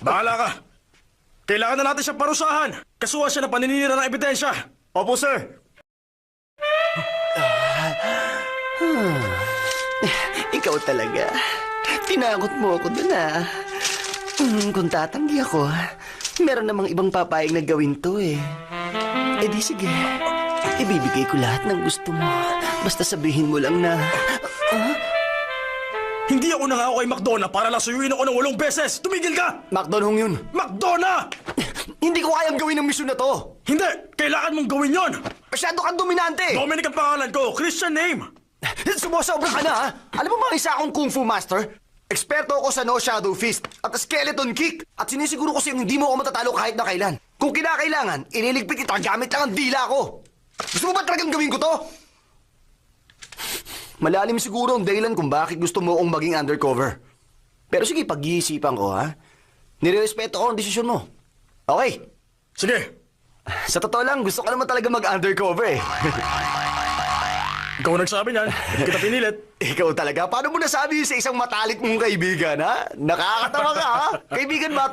Bahala ka. Kailangan na natin siyang parusahan. Kasuhan siya ng paninira ng ebidensya. Opo, sir. Ikaw talaga. Tinakot mo ako dun kung tatanggi ako, meron namang ibang papayag na gawin to eh. Eh di sige, ibibigay ko lahat ng gusto mo. Basta sabihin mo lang na... Hindi ako nangako kay McDonough para lasuyuin ako ng 8 beses. Tumigil ka! McDonald yun. McDonough! Hindi ko kayang gawin ang misyon na to. Hindi! Kailangan mong gawin yon! Masyado kang dominante. Dominic ang pangalan ko. Christian name. Sumusobra ka na ha. Alam mo mga isa akong kung fu master? Eksperto ako sa no shadow fist at skeleton kick. At sinisiguro ko sa'yo hindi mo ako matatalo kahit na kailan. Kung kinakailangan, ililigpit kita gamit lang ang dila ko. Gusto mo ba talagang gawin ko to? Malalim siguro ang dahilan kung bakit gusto mo akong maging undercover. Pero sige, pag-iisipan ko ha. Nirerespeto ko ang desisyon mo. Okay. Sige. Sa totoo lang, gusto ko naman talaga mag-undercover eh. Ikaw nagsabi niyan. Hindi kita pinilit. Ikaw talaga? Paano mo nasabi sa isang matalik mong kaibigan, ha? Nakakatawa ka, ha? Kaibigan ba